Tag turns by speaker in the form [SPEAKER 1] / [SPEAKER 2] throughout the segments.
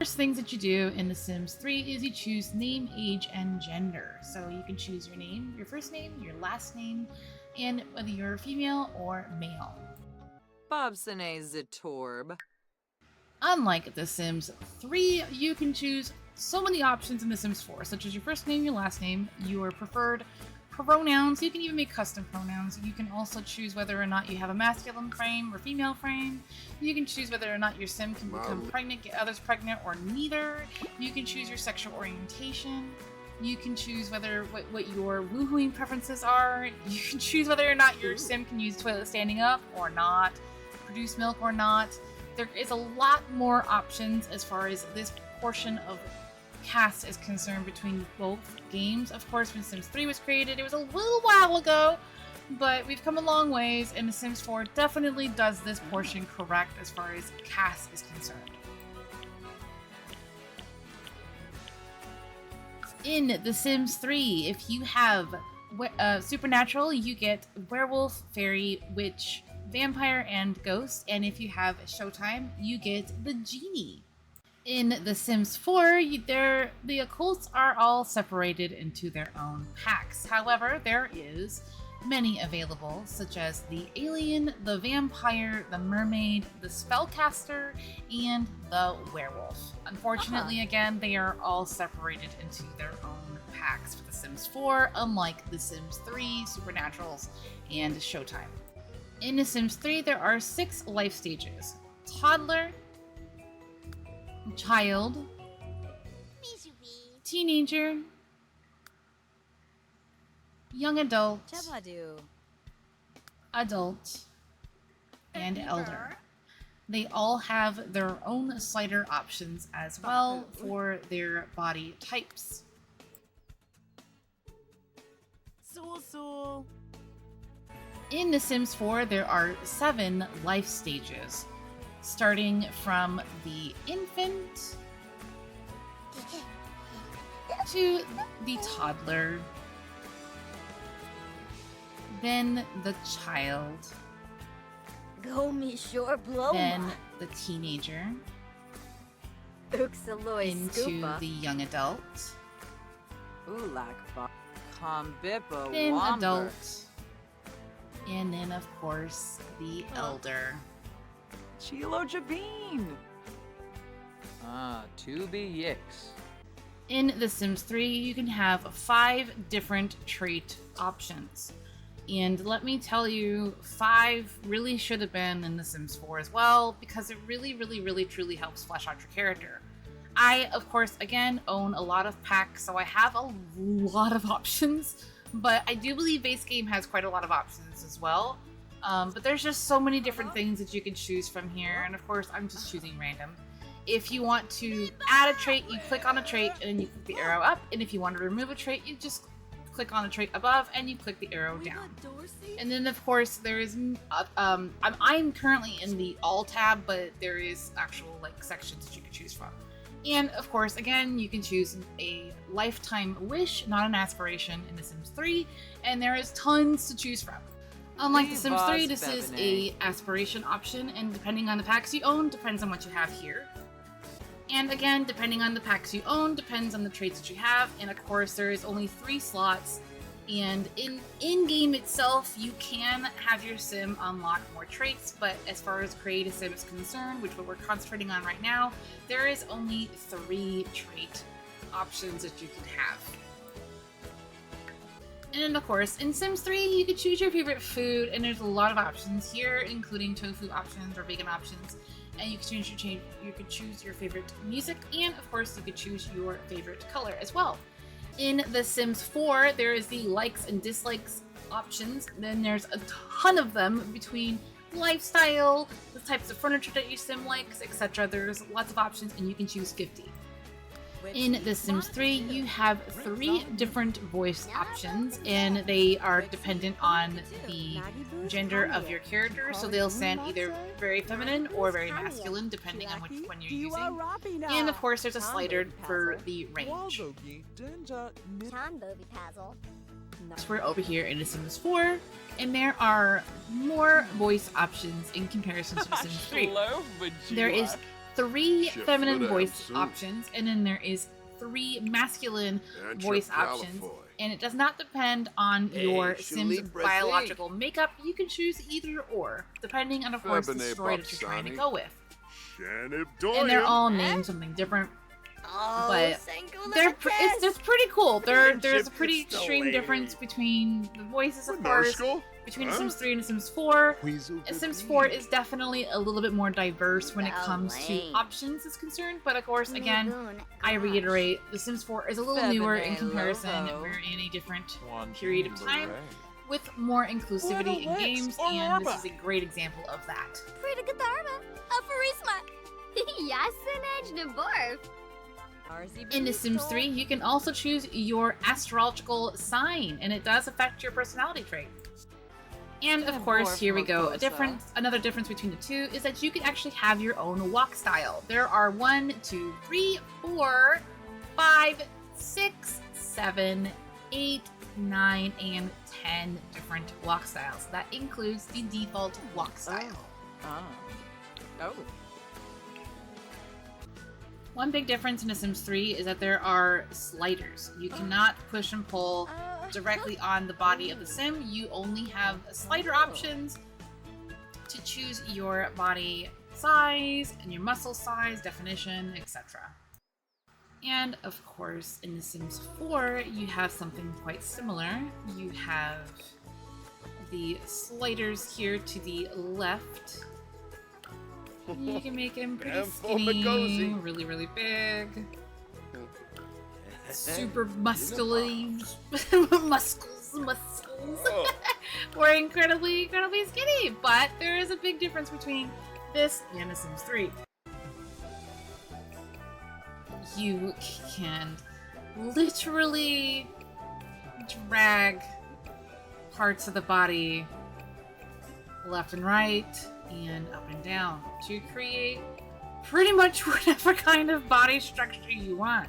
[SPEAKER 1] First things that you do in The Sims 3 is you choose name, age, and gender. So you can choose your name, your first name, your last name, and whether you're female or male.
[SPEAKER 2] Bobsone Zatorb.
[SPEAKER 1] Unlike The Sims 3, you can choose so many options in The Sims 4, such as your first name, your last name, your preferred pronouns. You can even make custom pronouns. You can also choose whether or not you have a masculine frame or female frame. You can choose whether or not your sim can become pregnant, get others pregnant, or neither. You can choose your sexual orientation. You can choose what your woohooing preferences are. You can choose whether or not your sim can use toilet standing up or not, produce milk or not. There is a lot more options as far as this portion of CAS is concerned between both games. Of course, when Sims 3 was created, it was a little while ago, but we've come a long ways, and The Sims 4 definitely does this portion correct as far as CAS is concerned. In The Sims 3, if you have supernatural, you get werewolf, fairy, witch, vampire, and ghost, and if you have showtime, you get the genie. In The Sims 4, the occults are all separated into their own packs. However, there is many available, such as the alien, the vampire, the mermaid, the spellcaster, and the werewolf. Unfortunately, again, they are all separated into their own packs for The Sims 4, unlike The Sims 3, Supernaturals, and Showtime. In The Sims 3, there are 6 life stages: toddler, child, teenager, young adult, adult, and elder. They all have their own slider options as well for their body types. In The Sims 4, there are 7 life stages, starting from the infant to the toddler, then the child, then the teenager, into the young adult, then adult, and then of course the elder.
[SPEAKER 2] Chilo Jabeen. To be yix.
[SPEAKER 1] In The Sims 3, you can have 5 different trait options. And let me tell you, 5 really should have been in The Sims 4 as well, because it really, truly helps flesh out your character. I, of course, again, own a lot of packs, so I have a lot of options, but I do believe base game has quite a lot of options as well. But there's just so many different things that you can choose from here, and of course, I'm just choosing random. If you want to add a trait, you click on a trait and you click the arrow up, and if you want to remove a trait, you just click on the trait above and you click the arrow down. And then of course there is I'm currently in the all tab, but there is actual sections that you can choose from. And of course, again, you can choose a lifetime wish, not an aspiration, in The Sims 3, and there is tons to choose from. Unlike The Sims 3, this is a aspiration option, and depending on the packs you own, depends on what you have here. And again, depending on the packs you own, depends on the traits that you have. And of course, there is only 3 slots. And in-game itself, you can have your sim unlock more traits, but as far as create a sim is concerned, which what we're concentrating on right now, there is only 3 trait options that you can have. And of course, in Sims 3, you can choose your favorite food, and there's a lot of options here, including tofu options or vegan options. And you can choose your favorite music, and of course, you could choose your favorite color as well. In The Sims 4, there is the likes and dislikes options. Then there's a ton of them between lifestyle, the types of furniture that your sim likes, etc. There's lots of options, and you can choose 50. In The Sims 3, you have 3 different voice options, and they are dependent on the gender of your character, so they'll sound either very feminine or very masculine, depending on which one you're using. And of course, there's a slider for the range. So we're over here in The Sims 4, and there are more voice options in comparison to The Sims 3. There is 3
[SPEAKER 3] Shit,
[SPEAKER 1] feminine
[SPEAKER 3] good
[SPEAKER 1] voice
[SPEAKER 3] answer.
[SPEAKER 1] options, and then there is 3 masculine
[SPEAKER 3] And
[SPEAKER 1] voice
[SPEAKER 3] your
[SPEAKER 1] options.
[SPEAKER 3] Palafoy.
[SPEAKER 1] And it does not depend on your
[SPEAKER 3] Hey,
[SPEAKER 1] Sim's
[SPEAKER 3] Shuli Brasi.
[SPEAKER 1] biological makeup. You can choose either or, depending on, of course, the
[SPEAKER 3] Febine
[SPEAKER 1] story that you're trying to
[SPEAKER 3] Bobsani.
[SPEAKER 1] go with.
[SPEAKER 3] Shanib
[SPEAKER 1] And they're
[SPEAKER 3] Doyen.
[SPEAKER 1] all named something different.
[SPEAKER 4] Oh,
[SPEAKER 1] But
[SPEAKER 4] Sengu
[SPEAKER 1] it's pretty cool. There's a
[SPEAKER 3] Friendship
[SPEAKER 1] pretty
[SPEAKER 3] is the
[SPEAKER 1] extreme
[SPEAKER 3] lady.
[SPEAKER 1] difference between the voices, of course,
[SPEAKER 3] Narshkel?
[SPEAKER 1] between
[SPEAKER 3] Huh?
[SPEAKER 1] Sims 3 and Sims 4.
[SPEAKER 3] Weasel
[SPEAKER 1] Sims
[SPEAKER 3] Gabi.
[SPEAKER 1] 4 is definitely a little bit more diverse when it comes to
[SPEAKER 4] Lame.
[SPEAKER 1] options is concerned, but of course, again,
[SPEAKER 4] Magoon,
[SPEAKER 1] I
[SPEAKER 4] gosh.
[SPEAKER 1] reiterate, The Sims 4 is a little newer in
[SPEAKER 2] Febine
[SPEAKER 1] comparison.
[SPEAKER 2] Lovo.
[SPEAKER 1] We're in a different
[SPEAKER 2] One
[SPEAKER 1] period of time
[SPEAKER 2] beret.
[SPEAKER 1] with more inclusivity in
[SPEAKER 2] Little
[SPEAKER 1] games,
[SPEAKER 2] Lex or
[SPEAKER 1] and this
[SPEAKER 2] Arba.
[SPEAKER 1] is a great example of that.
[SPEAKER 4] Pretty Gadarba. Aphorisma. Yasin Edge Naborf.
[SPEAKER 1] In The Sims 3, you can also choose your astrological sign, and it does affect your personality trait. And of
[SPEAKER 2] And
[SPEAKER 1] course,
[SPEAKER 2] more
[SPEAKER 1] here we
[SPEAKER 2] from
[SPEAKER 1] go.
[SPEAKER 2] Oposa.
[SPEAKER 1] Another difference between the two is that you can actually have your own walk style. There are 1, 2, 3, 4, 5, 6, 7, 8, 9, and 10 different walk styles. That includes the default walk style.
[SPEAKER 2] Oh.
[SPEAKER 1] One big difference in The Sims 3 is that there are sliders. You cannot push and pull directly on the body of the sim. You only have slider options to choose your body size and your muscle size, definition, etc. And of course, in The Sims 4, you have something quite similar. You have the sliders here to the left. You can make him pretty
[SPEAKER 3] Damn full
[SPEAKER 1] skinny,
[SPEAKER 3] Magosi.
[SPEAKER 1] really, really big, super muscly, muscles,
[SPEAKER 3] Oh.
[SPEAKER 1] or incredibly, incredibly skinny. But there is a big difference between this and The Sims 3. You can literally drag parts of the body left and right and up and down to create pretty much whatever kind of body structure you want.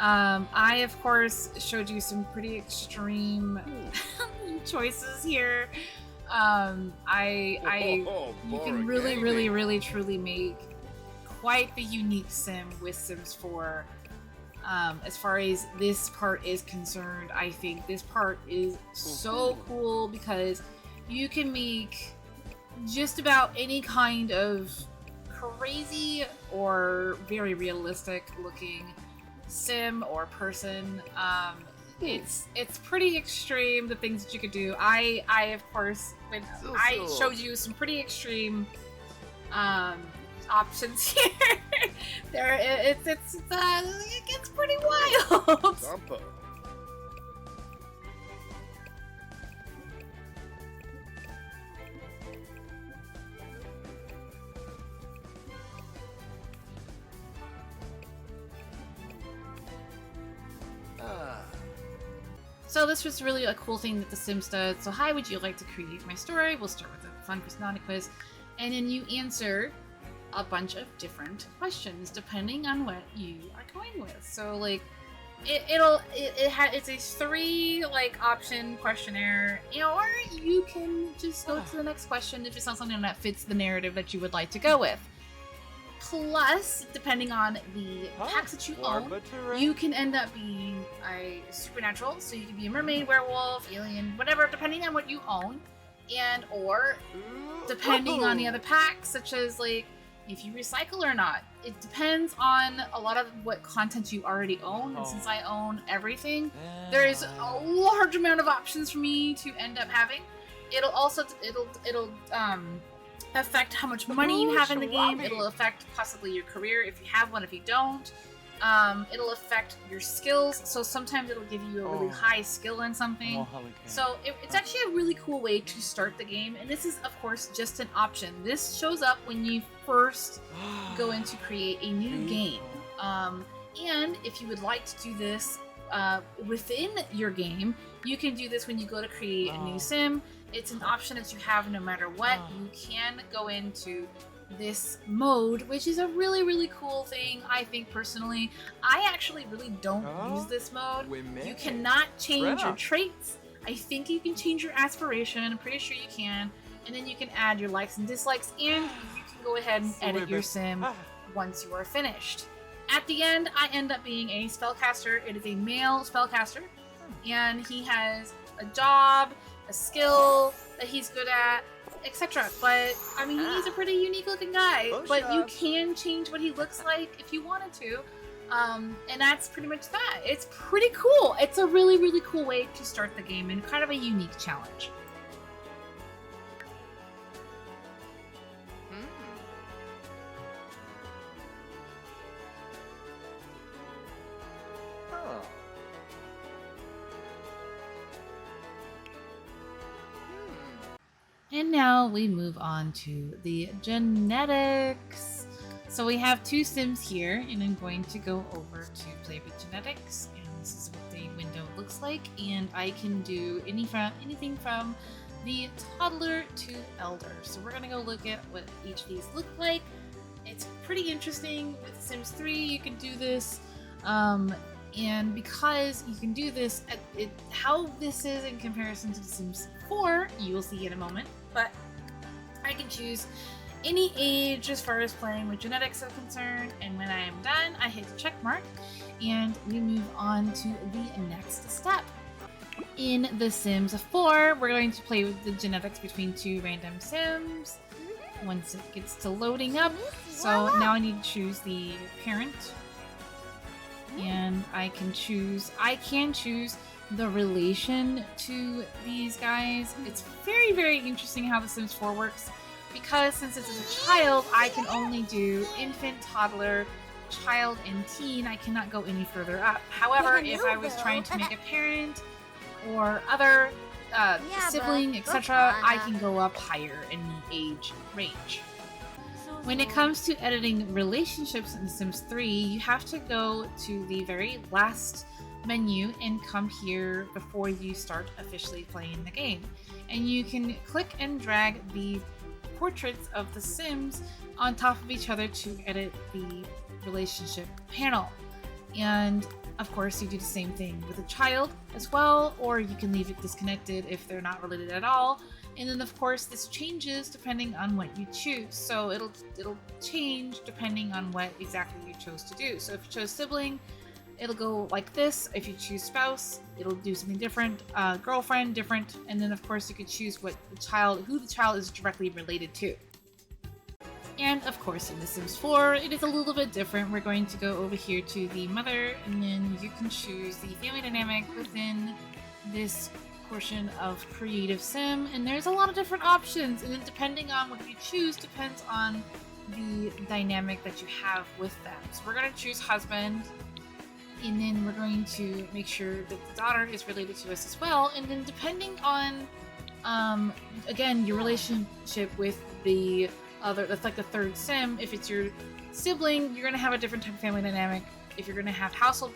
[SPEAKER 1] I, of course, showed you some pretty extreme choices here. You can really, really, really, truly make quite the unique sim with Sims 4. As far as this part is concerned, I think this part is so cool because you can make just about any kind of crazy or very realistic looking sim or person. It's pretty extreme, the things that you could do. I of course, when I showed you some pretty extreme options here, it gets pretty wild.
[SPEAKER 3] Zampa.
[SPEAKER 1] So this was really a cool thing that The Sims does. So hi, would you like to create my story? We'll start with a fun personality quiz, and then you answer a bunch of different questions depending on what you are going with. So like, it's a 3 like option questionnaire, or you can just go to the next question if it's not something that fits the narrative that you would like to go with. Plus, depending on the packs that you own, you can end up being a supernatural, so you can be a mermaid, werewolf, alien, whatever, depending on what you own, and or depending on the other packs, such as like if you recycle or not. It depends on a lot of what content you already own, and since I own everything, there is a large amount of options for me to end up having. It'll also affect how much money you have in the game. It'll affect possibly your career if you have one, if you don't. It'll affect your skills, so sometimes it'll give you a really high skill in something. So it's actually a really cool way to start the game, and this is of course just an option. This shows up when you first go in to create a new game. And if you would like to do this within your game, you can do this when you go to create a new sim. It's an option that you have no matter what. You can go into this mode, which is a really, really cool thing, I think personally. I actually really don't use this mode. You cannot change your traits. I think you can change your aspiration. I'm pretty sure you can. And then you can add your likes and dislikes, and you can go ahead and edit your sim once you are finished. At the end, I end up being a spellcaster. It is a male spellcaster, and he has a job, a skill that he's good at, etc. But I mean, he's a pretty unique looking guy. But you can change what he looks like if you wanted to. And that's pretty much that. It's pretty cool. It's a really, really cool way to start the game and kind of a unique challenge. And now we move on to the genetics. So we have two sims here, and I'm going to go over to play with genetics, and this is what the window looks like. And I can do anything from the toddler to elder. So we're gonna go look at what each of these look like. It's pretty interesting. With Sims 3, you can do this. And because you can do this, how this is in comparison to The Sims 4, you will see in a moment. But I can choose any age as far as playing with genetics are concerned, and when I am done, I hit the check mark, and we move on to the next step. In The Sims 4, we're going to play with the genetics between two random sims. Once it gets to loading up, so now I need to choose the parent. And I can choose the relation to these guys. It's very, very interesting how The Sims 4 works, because since it's a child, I can only do infant, toddler, child, and teen. I cannot go any further up. However, if I was trying to make a parent or other sibling, etc., I can go up higher in the age range. When it comes to editing relationships in The Sims 3, you have to go to the very last menu and come here before you start officially playing the game. And you can click and drag the portraits of the Sims on top of each other to edit the relationship panel. And of course, you do the same thing with a child as well, or you can leave it disconnected if they're not related at all. And then of course this changes depending on what you choose. So it'll change depending on what exactly you chose to do. So if you chose sibling, it'll go like this. If you choose spouse, it'll do something different. Girlfriend, different. And then of course you could choose who the child is directly related to. And of course in The Sims 4, it is a little bit different. We're going to go over here to the mother, and then you can choose the family dynamic within this portion of Creative Sim, and there's a lot of different options, and then depending on what you choose depends on the dynamic that you have with them. So we're going to choose husband, and then we're going to make sure that the daughter is related to us as well, and then depending on again your relationship with the other, that's like the third sim. If it's your sibling, you're going to have a different type of family dynamic. If you're going to have household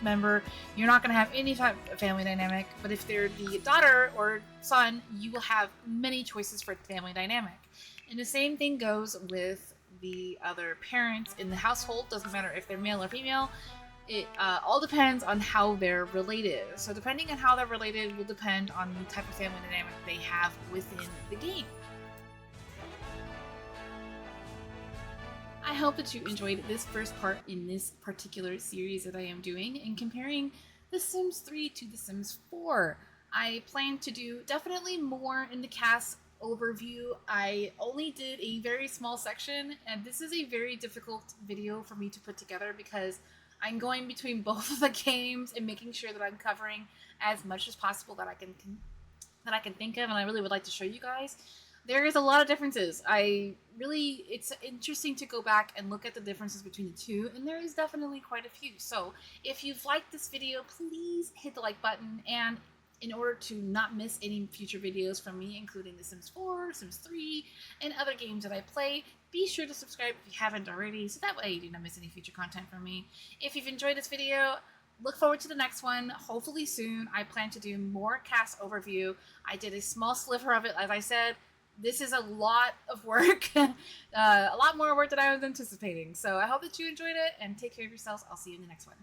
[SPEAKER 1] member, you're not going to have any type of family dynamic. But if they're the daughter or son, you will have many choices for family dynamic. And the same thing goes with the other parents in the household. Doesn't matter if they're male or female. It all depends on how they're related. So depending on how they're related will depend on the type of family dynamic they have within the game. I hope that you enjoyed this first part in this particular series that I am doing and comparing The Sims 3 to The Sims 4. I plan to do definitely more in the CAS overview. I only did a very small section, and this is a very difficult video for me to put together because I'm going between both of the games and making sure that I'm covering as much as possible that I can think of, and I really would like to show you guys. There is a lot of differences. It's interesting to go back and look at the differences between the two, and there is definitely quite a few. So if you've liked this video, please hit the like button, and in order to not miss any future videos from me, including The Sims 4, Sims 3, and other games that I play, be sure to subscribe if you haven't already, so that way you do not miss any future content from me. If you've enjoyed this video, look forward to the next one, hopefully soon. I plan to do more CAS overview. I did a small sliver of it, as I said. This is a lot of work, a lot more work than I was anticipating. So I hope that you enjoyed it, and take care of yourselves. I'll see you in the next one.